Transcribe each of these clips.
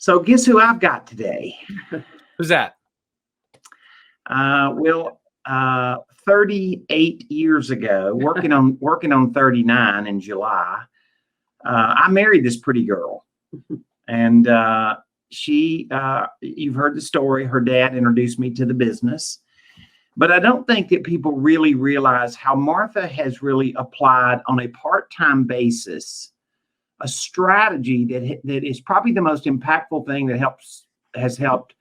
So guess who I've got today? Who's that? 38 years ago, working on 39 in July, I married this pretty girl. And you've heard the story. Her dad introduced me to the business. But I don't think that people really realize how Martha has really applied on a part-time basis a strategy that is probably the most impactful thing that has helped,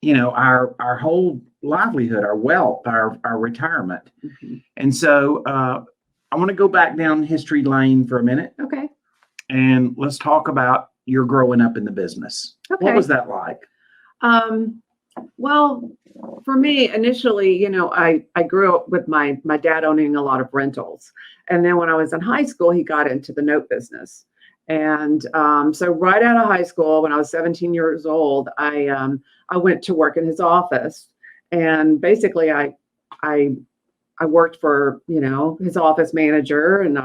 our whole livelihood, our wealth, our retirement. Mm-hmm. And so I want to go back down history lane for a minute. Okay. And let's talk about your growing up in the business. Okay. What was that like? Well, for me, initially, I grew up with my dad owning a lot of rentals. And then when I was in high school, he got into the note business. And so right out of high school, when I was 17 years old, I went to work in his office. And basically, I worked for, his office manager, and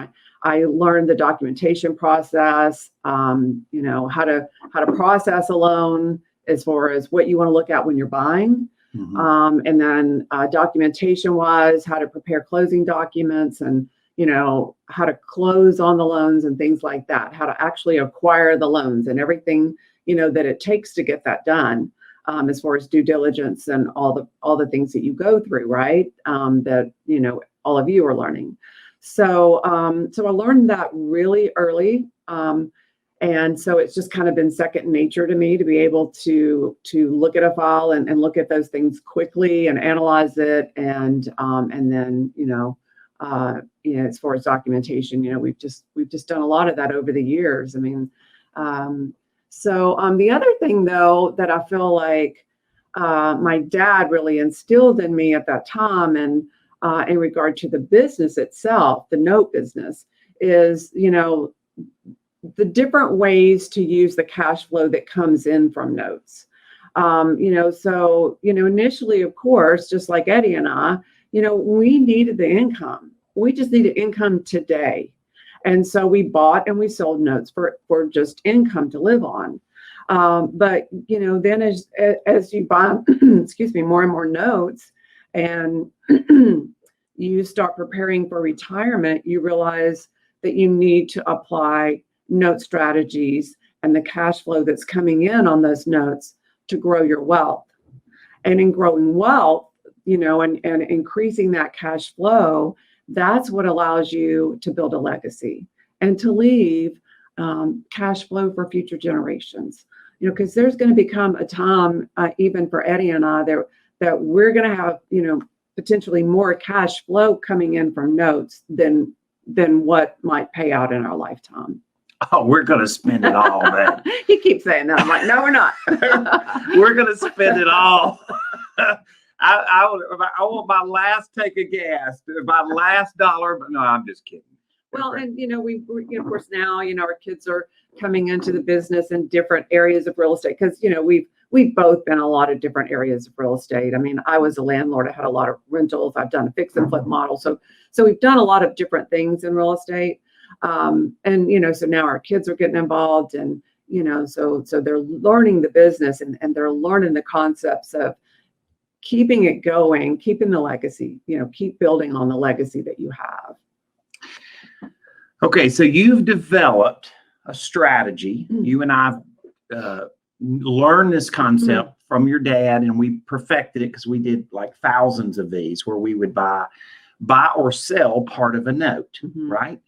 I learned the documentation process, how to process a loan as far as what you want to look at when you're buying. Mm-hmm. And then documentation wise, how to prepare closing documents and, how to close on the loans and things like that, how to actually acquire the loans and everything, that it takes to get that done, as far as due diligence and all the things that you go through, right? That, all of you are learning. So I learned that really early. And so it's just kind of been second nature to me to be able to look at a file and look at those things quickly and analyze it. And then, as far as documentation, we've just done a lot of that over the years. I mean, the other thing though, that I feel like my dad really instilled in me at that time, and in regard to the business itself, the note business, is, the different ways to use the cash flow that comes in from notes. Initially, of course, just like Eddie and I, we needed the income. We just needed income today. And so we bought and we sold notes for just income to live on. But then as you buy, more and more notes, and you start preparing for retirement, you realize that you need to apply note strategies and the cash flow that's coming in on those notes to grow your wealth. And in growing wealth, and increasing that cash flow, that's what allows you to build a legacy and to leave cash flow for future generations. Because there's going to become a time, even for Eddie and I, that we're going to have, potentially more cash flow coming in from notes than what might pay out in our lifetime. Oh, we're going to spend it all, man. You keep saying that. I'm like, no, we're not. We're going to spend it all. I want my last take of gas, my last dollar. But no, I'm just kidding. Well, and we of course now our kids are coming into the business in different areas of real estate, because we've both been in a lot of different areas of real estate. I mean, I was a landlord. I had a lot of rentals. I've done a fix and flip model. So we've done a lot of different things in real estate. So now our kids are getting involved, and so they're learning the business, and they're learning the concepts of keeping it going, keeping the legacy, keep building on the legacy that you have. Okay, so you've developed a strategy. Mm-hmm. You and I learned this concept from your dad, and we perfected it because we did like thousands of these where we would buy or sell part of a note, right?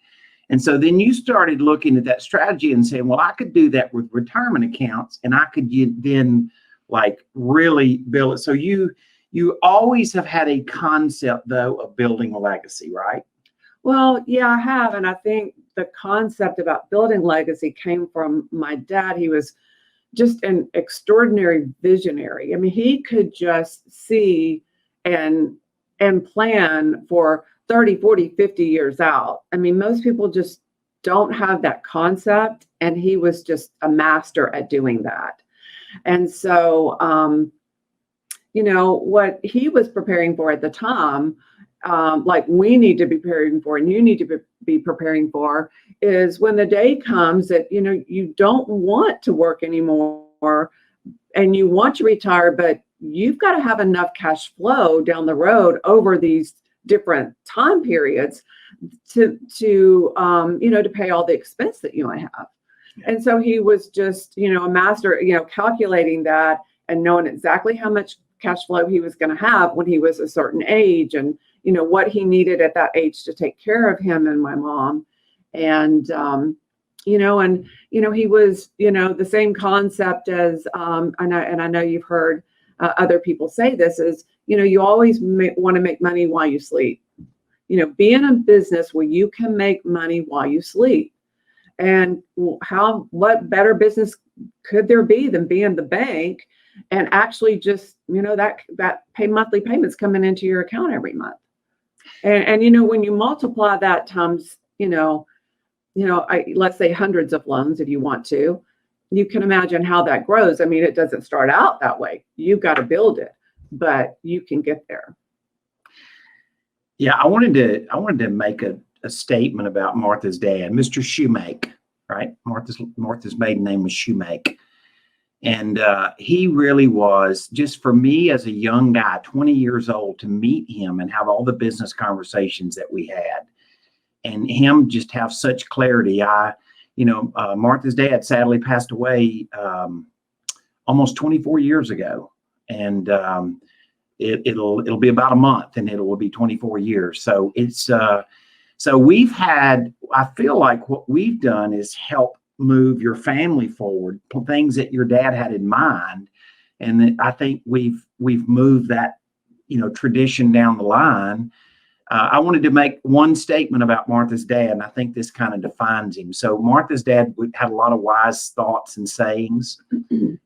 And so then you started looking at that strategy and saying, well, I could do that with retirement accounts, and I could then like really build it. So you always have had a concept though of building a legacy, right? Well, yeah, I have. And I think the concept about building legacy came from my dad. He was just an extraordinary visionary. I mean, he could just see and plan for 30, 40, 50 years out. I mean, most people just don't have that concept. And he was just a master at doing that. And so, what he was preparing for at the time like we need to be preparing for, and you need to be preparing for, is when the day comes that, you know, you don't want to work anymore and you want to retire, but you've got to have enough cash flow down the road over these different time periods to you know, to pay all the expense that you might have. And so he was just, you know, a master, you know, calculating that and knowing exactly how much cash flow he was going to have when he was a certain age, and, you know, what he needed at that age to take care of him and my mom. And, you know, he was, you know, the same concept as, and I know you've heard other people say this, is, you know, you always want to make money while you sleep. You know, be in a business where you can make money while you sleep. And what better business could there be than being in the bank and actually just, you know, that pay monthly payments coming into your account every month. And you know, when you multiply that times, let's say hundreds of loans, if you want to, you can imagine how that grows. I mean, it doesn't start out that way. You've got to build it, but you can get there. Yeah, I wanted to make a statement about Martha's dad, Mr. Shoemaker, right? Martha's maiden name was Shoemaker. And he really was, just for me as a young guy, 20 years old, to meet him and have all the business conversations that we had, and him just have such clarity. Martha's dad sadly passed away almost 24 years ago. And it'll be about a month, and it will be 24 years. So it's so we've had, I feel like what we've done is help move your family forward, things that your dad had in mind, and I think we've moved that, you know, tradition down the line. I wanted to make one statement about Martha's dad, and I think this kind of defines him. So Martha's dad had a lot of wise thoughts and sayings.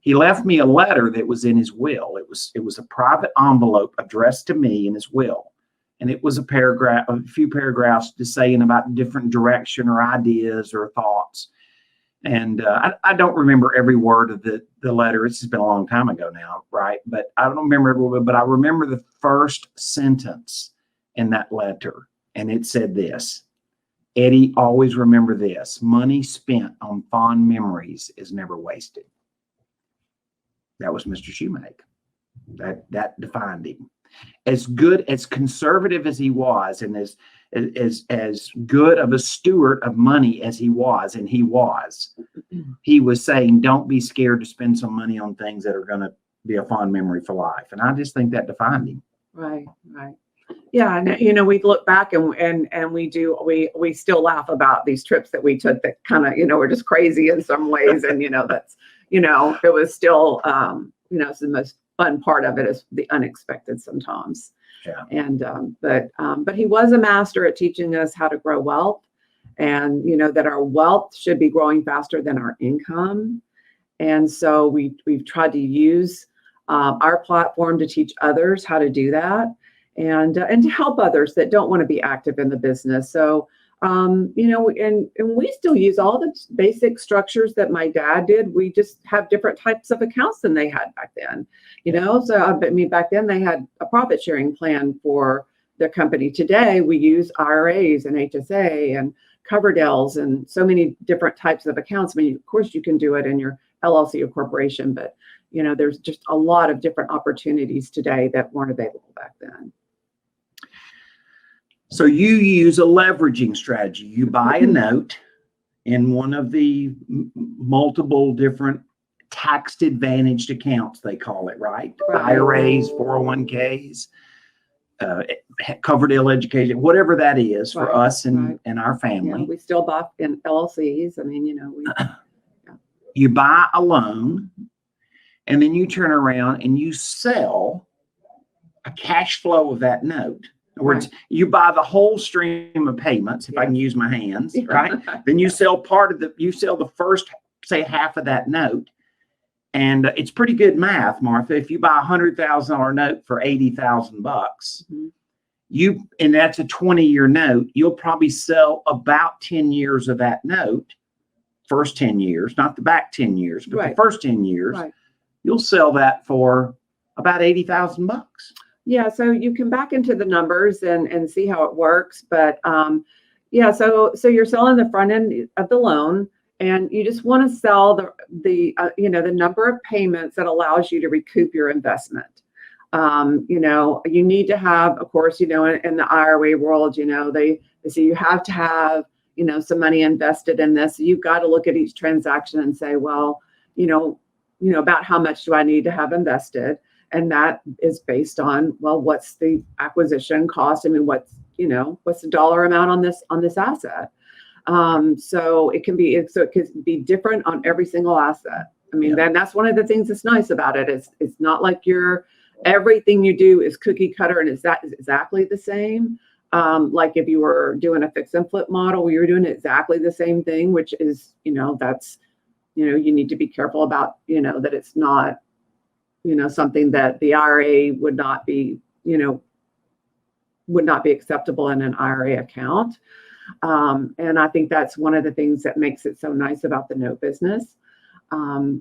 He left me a letter that was in his will. It was a private envelope addressed to me in his will, and it was a few paragraphs just saying about different direction or ideas or thoughts. And I don't remember every word of the letter. It's been a long time ago now, right? But I don't remember every word, but I remember the first sentence in that letter. And it said this: Eddie, always remember this: money spent on fond memories is never wasted. That was Mr. Shoemaker. That defined him. As good, as conservative as he was, and as good of a steward of money as he was, and he was saying, don't be scared to spend some money on things that are going to be a fond memory for life. And I just think that defined him. Right. Yeah, and you know, we look back and we still laugh about these trips that we took that kind of, you know, were just crazy in some ways, and you know, that's, you know, it was still it's the most fun part of it is the unexpected sometimes. Yeah. And but he was a master at teaching us how to grow wealth, and you know that our wealth should be growing faster than our income. And so we've tried to use our platform to teach others how to do that, and to help others that don't want to be active in the business. So you know, and we still use all the basic structures that my dad did. We just have different types of accounts than they had back then, you know. So I mean, back then they had a profit sharing plan for their company. Today we use IRAs and HSA and Coverdell's and so many different types of accounts. I mean, of course you can do it in your LLC or corporation, but you know, there's just a lot of different opportunities today that weren't available back then. So you use a leveraging strategy. You buy a note in one of the multiple different tax advantaged accounts, they call it, right? IRAs, 401ks, Coverdell education, whatever that is for us and our family. Yeah, we still buy in LLCs. I mean, you know, you buy a loan, and then you turn around and you sell a cash flow of that note. In other words, you buy the whole stream of payments, if I can use my hands, right? Then you sell the first, say, half of that note. And it's pretty good math, Martha. If you buy a $100,000 note for $80,000, and that's a 20-year note, you'll probably sell about 10 years of that note, first 10 years, not the back 10 years, but the first 10 years, you'll sell that for about $80,000. Yeah, so you can back into the numbers and see how it works. But yeah, so you're selling the front end of the loan, and you just want to sell the number of payments that allows you to recoup your investment. You need to have, of course, in the IRA world, they say you have to have, some money invested in this. So you've got to look at each transaction and say, well, about how much do I need to have invested? And that is based on, well, what's the acquisition cost? I mean, what's the dollar amount on this asset? So it can be different on every single asset. I mean, then that's one of the things that's nice about it. It's not like everything you do is cookie cutter and is exactly the same. Like if you were doing a fix and flip model, you were doing exactly the same thing, which is, that's, you need to be careful about, that it's not, something that the IRA would not be acceptable in an IRA account. And I think that's one of the things that makes it so nice about the note business. So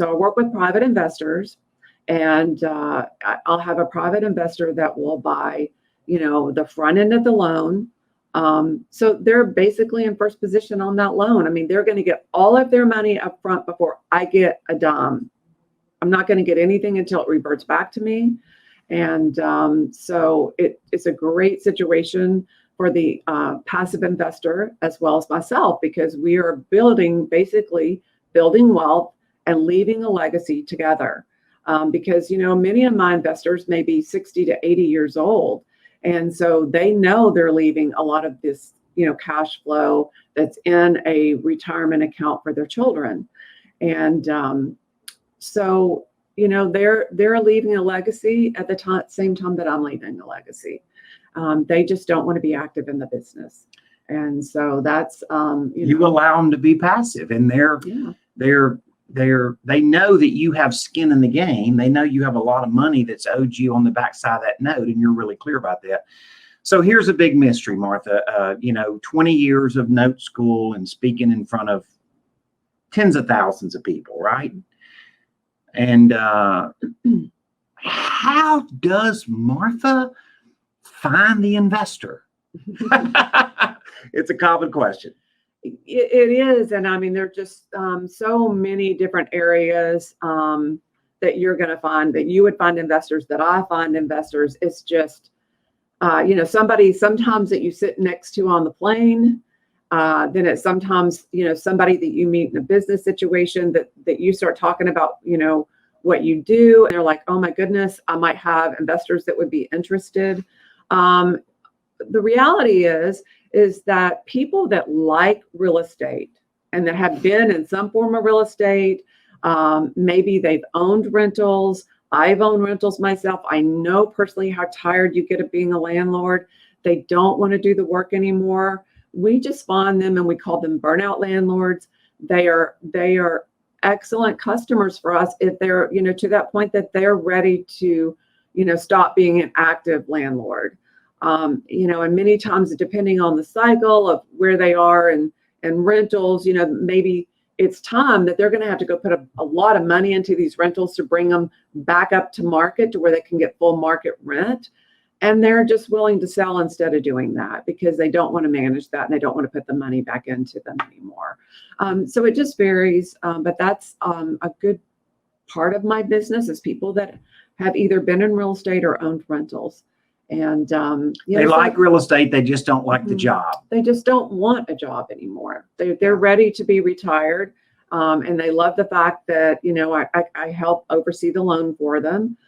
I work with private investors, and I'll have a private investor that will buy, the front end of the loan. So they're basically in first position on that loan. I mean, they're going to get all of their money up front before I get a dime. I'm not going to get anything until it reverts back to me. And so it's a great situation for the passive investor as well as myself, because we are building wealth and leaving a legacy together. Because, many of my investors may be 60 to 80 years old. And so they know they're leaving a lot of this, cash flow that's in a retirement account for their children. And so, they're leaving a legacy at the same time that I'm leaving a legacy. They just don't want to be active in the business. And so that's, you allow them to be passive, and they know that you have skin in the game. They know you have a lot of money that's owed you on the backside of that note, and you're really clear about that. So here's a big mystery, Martha. 20 years of Note School and speaking in front of tens of thousands of people, right? And how does Martha find the investor? It's a common question. It is. And I mean, there are just so many different areas that you're going to find, that you would find investors, that I find investors. It's just, somebody sometimes that you sit next to on the plane. Then it's sometimes, somebody that you meet in a business situation that you start talking about, what you do. And they're like, oh my goodness, I might have investors that would be interested. The reality is that people that like real estate and that have been in some form of real estate, maybe they've owned rentals. I've owned rentals myself. I know personally how tired you get of being a landlord. They don't want to do the work anymore. We just find them and we call them burnout landlords. They are excellent customers for us if they're, to that point that they're ready to, stop being an active landlord. And many times, depending on the cycle of where they are and rentals, maybe it's time that they're going to have to go put a lot of money into these rentals to bring them back up to market to where they can get full market rent. And they're just willing to sell instead of doing that because they don't want to manage that and they don't want to put the money back into them anymore. So it just varies. But that's a good part of my business is people that have either been in real estate or owned rentals. And they like real estate. They just don't like the job. They just don't want a job anymore. They're ready to be retired. And they love the fact that, I help oversee the loan for them.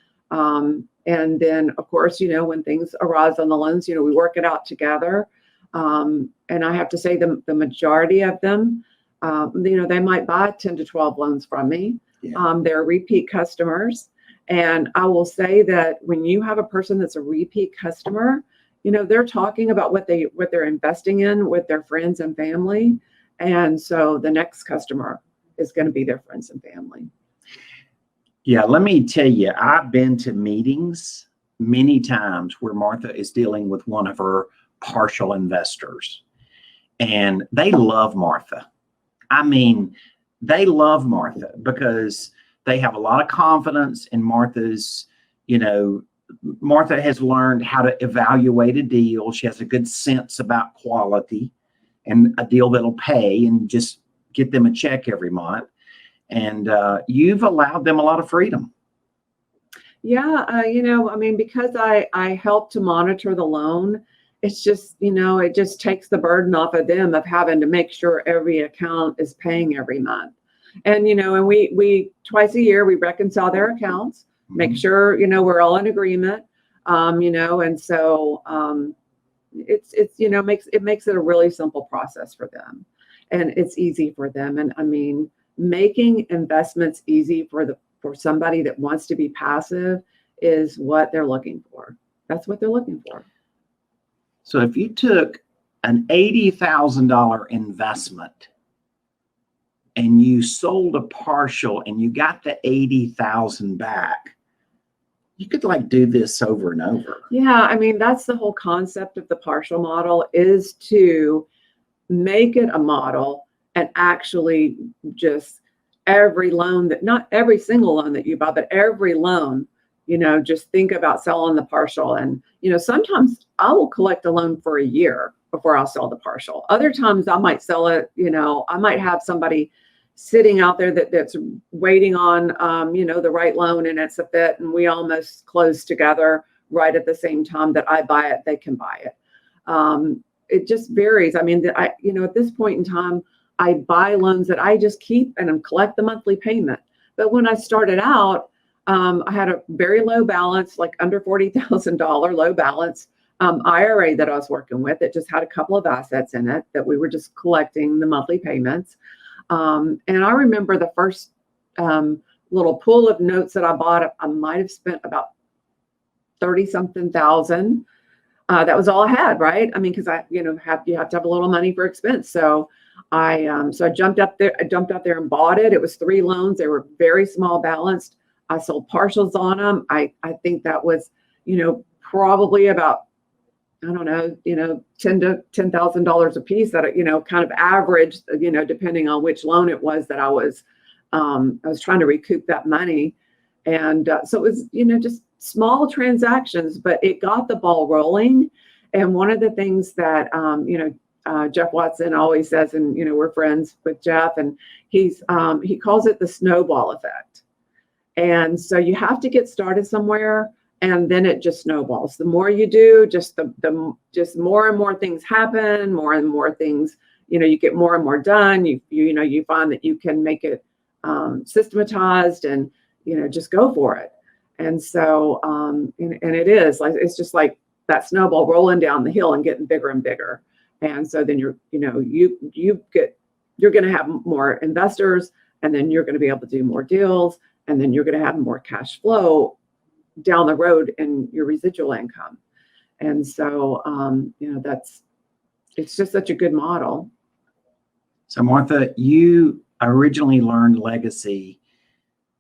And then, of course, when things arise on the loans, we work it out together. And I have to say the majority of them, they might buy 10 to 12 loans from me. Yeah. They're repeat customers. And I will say that when you have a person that's a repeat customer, they're talking about what they're investing in with their friends and family. And so the next customer is going to be their friends and family. Yeah, let me tell you, I've been to meetings many times where Martha is dealing with one of her partial investors, and they love Martha. I mean, they love Martha because they have a lot of confidence in Martha's, Martha has learned how to evaluate a deal. She has a good sense about quality and a deal that'll pay, and just get them a check every month. And you've allowed them a lot of freedom. Yeah, I mean, because I help to monitor the loan, it's just, it just takes the burden off of them of having to make sure every account is paying every month. And, and we twice a year, we reconcile their accounts, make sure, we're all in agreement, and so it makes it a really simple process for them, and it's easy for them. And I mean, making investments easy for somebody that wants to be passive is what they're looking for. That's what they're looking for. So if you took an $80,000 investment and you sold a partial and you got the 80,000 back, you could like do this over and over. Yeah, I mean, that's the whole concept of the partial model, is to make it a model and actually just every loan that, not every single loan that you buy, but every loan, just think about selling the partial. And, sometimes I will collect a loan for a year before I'll sell the partial. Other times I might sell it, I might have somebody sitting out there that's waiting on, the right loan, and it's a fit, and we almost close together right at the same time that I buy it, they can buy it. It just varies. I mean, at this point in time, I buy loans that I just keep and collect the monthly payment. But when I started out, I had a very low balance, like under $40,000 low balance IRA that I was working with. It just had a couple of assets in it that we were just collecting the monthly payments. And I remember the first little pool of notes that I bought, I might have spent about 30-something thousand. That was all I had, right? I mean, because you have to have a little money for expense. So I jumped up there. I jumped out there and bought it. It was 3 loans. They were very small balanced. I sold partials on them. I think that was, probably about, I don't know, $10,000 a piece, that, kind of averaged, depending on which loan it was that I was trying to recoup that money. And so it was, just small transactions, but it got the ball rolling. And one of the things that, Jeff Watson always says, and, we're friends with Jeff, and he calls it the snowball effect. And so you have to get started somewhere, and then it just snowballs. The more you do, just more and more things happen, more and more things, you get more and more done. You find that you can make it systematized, and, just go for it. And so, and it is like, it's just like that snowball rolling down the hill and getting bigger and bigger. And so then you're going to have more investors, and then you're going to be able to do more deals, and then you're going to have more cash flow down the road in your residual income. And so, it's just such a good model. So Martha, you originally learned legacy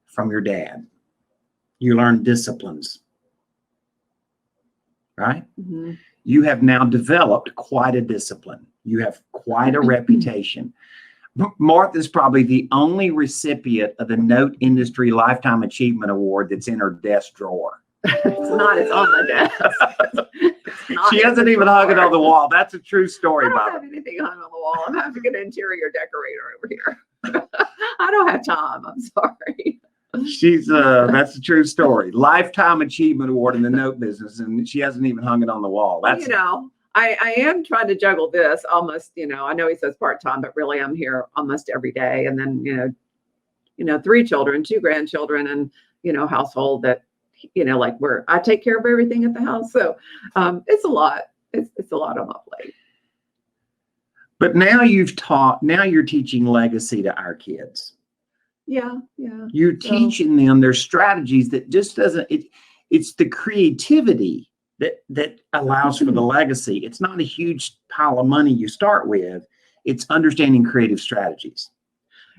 from your dad. You learned disciplines, right? Mm-hmm. You have now developed quite a discipline. You have quite a reputation. Martha is probably the only recipient of the Note Industry Lifetime Achievement Award that's in her desk drawer. It's not. It's on my desk. She hasn't even hung it on the wall. That's a true story, I don't Bob. have anything hung on the wall. I'm having an interior decorator over here. I don't have time. I'm sorry. That's a true story. Lifetime Achievement Award in the note business, and she hasn't even hung it on the wall. That's I am trying to juggle this almost, I know he says part-time, but really I'm here almost every day. And then, 3 children, 2 grandchildren, and, household that, like where I take care of everything at the house. So it's a lot. It's a lot on my plate. But now you're teaching legacy to our kids. Yeah. You're teaching them their strategies that just it's the creativity that allows for the legacy. It's not a huge pile of money you start with. It's understanding creative strategies.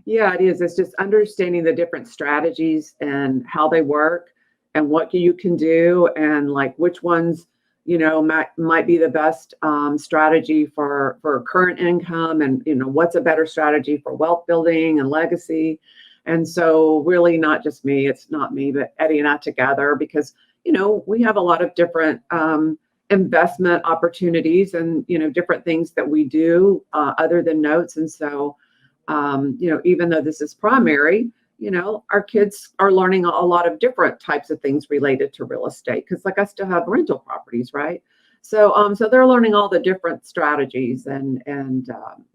Yeah, it is. It's just understanding the different strategies and how they work and what you can do, and like which ones, might be the best strategy for current income, and, what's a better strategy for wealth building and legacy. And so really not just me, it's not me, but Eddie and I together, because, we have a lot of different investment opportunities and, different things that we do other than notes. And so, even though this is primary, our kids are learning a lot of different types of things related to real estate. Because like I still have rental properties, right? So they're learning all the different strategies and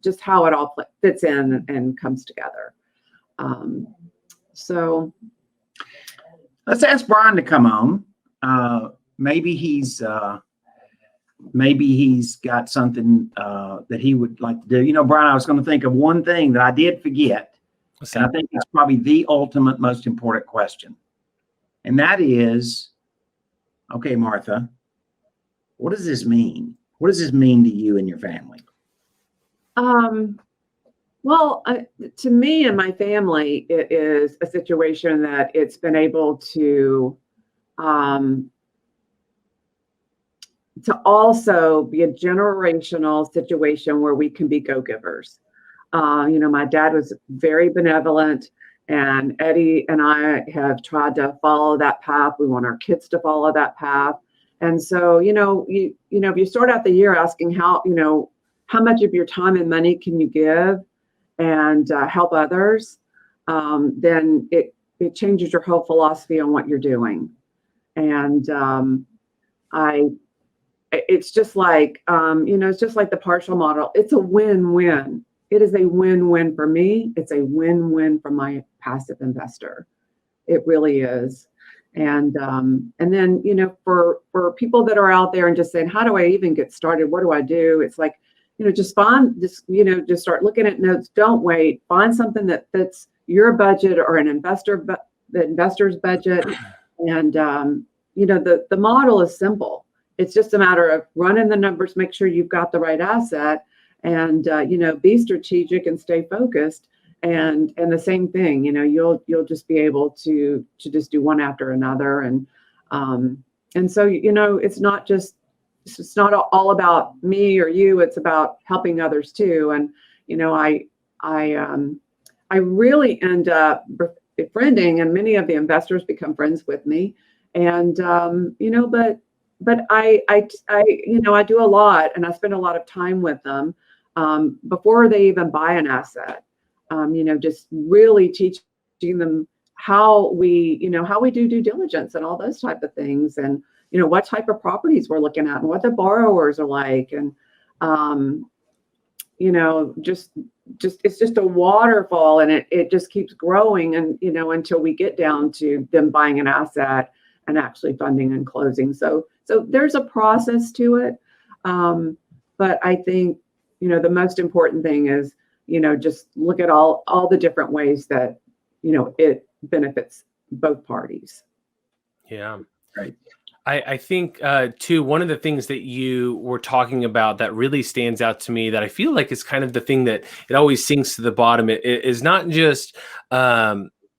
just how it all fits in and comes together. So let's ask Brian to come on. Maybe he's got something that he would like to do. Brian, I was going to think of one thing that I did forget. And I think it's probably the ultimate most important question. And that is, okay, Martha, what does this mean? What does this mean to you and your family? Well, to me and my family, it is a situation that it's been able to also be a generational situation where we can be go-givers. My dad was very benevolent, and Eddie and I have tried to follow that path. We want our kids to follow that path. And so, if you start out the year asking how much of your time and money can you give and help others, then it changes your whole philosophy on what you're doing. And it's just like, it's just like the partial model. It's a win-win. It is a win-win for me. It's a win-win for my passive investor. It really is. And then, for people that are out there and just saying, how do I even get started? What do I do? It's like, just just start looking at notes. Don't wait. Find something that fits your budget or the investor's budget. And, the model is simple. It's just a matter of running the numbers, make sure you've got the right asset, and, be strategic and stay focused. And the same thing, you'll just be able to just do one after another. And so, it's not all about me or you, it's about helping others too. And, I really end up befriending, and many of the investors become friends with me. And, but I do a lot, and I spend a lot of time with them before they even buy an asset. Just really teaching them how we do due diligence and all those type of things, and what type of properties we're looking at and what the borrowers are like, and just it's just a waterfall, and it just keeps growing, and until we get down to them buying an asset and actually funding and closing. So there's a process to it, but I think the most important thing is just look at all the different ways that it benefits both parties. Yeah, right. I think too, one of the things that you were talking about that really stands out to me, that I feel like is kind of the thing that it always sinks to the bottom, it is not just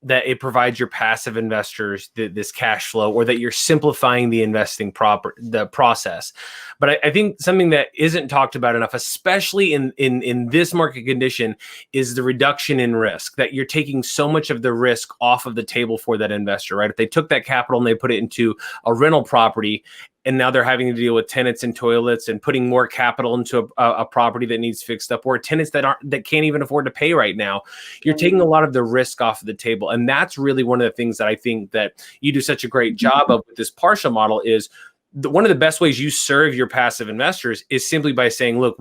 that it provides your passive investors this cash flow, or that you're simplifying the investing process. But I think something that isn't talked about enough, especially in this market condition, is the reduction in risk, that you're taking so much of the risk off of the table for that investor, right? If they took that capital and they put it into a rental property, and now they're having to deal with tenants and toilets and putting more capital into a property that needs fixed up, or tenants that can't even afford to pay right now, you're taking a lot of the risk off of the table. And that's really one of the things that I think that you do such a great job of with this partial model. Is one of the best ways you serve your passive investors is simply by saying, look,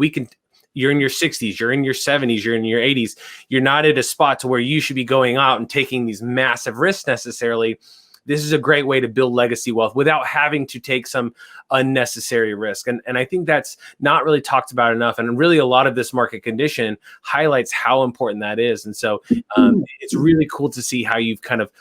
you're in your 60s, you're in your 70s, you're in your 80s. You're not at a spot to where you should be going out and taking these massive risks necessarily. This is a great way to build legacy wealth without having to take some unnecessary risk. And I think that's not really talked about enough. And really a lot of this market condition highlights how important that is. And so it's really cool to see how you've kind of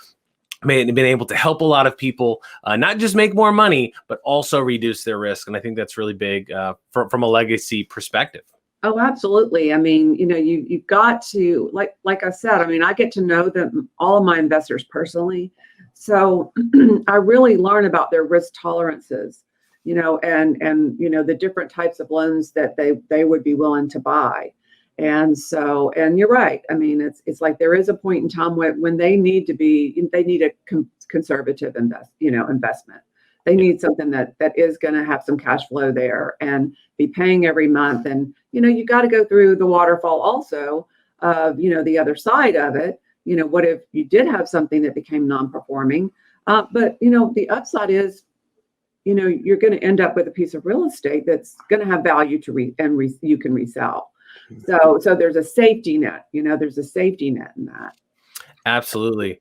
been able to help a lot of people, not just make more money, but also reduce their risk. And I think that's really big from a legacy perspective. Oh, absolutely. I mean, you've got to, like I said, I mean, I get to know all of my investors personally. So I really learn about their risk tolerances, and the different types of loans that they would be willing to buy. And so, and you're right. I mean, it's like there is a point in time when they need a conservative investment. They need something that is going to have some cash flow there and be paying every month. And, you got to go through the waterfall also of, the other side of it. What if you did have something that became non-performing? But, the upside is, you're going to end up with a piece of real estate that's going to have value you can resell. So there's a safety net, there's a safety net in that. Absolutely.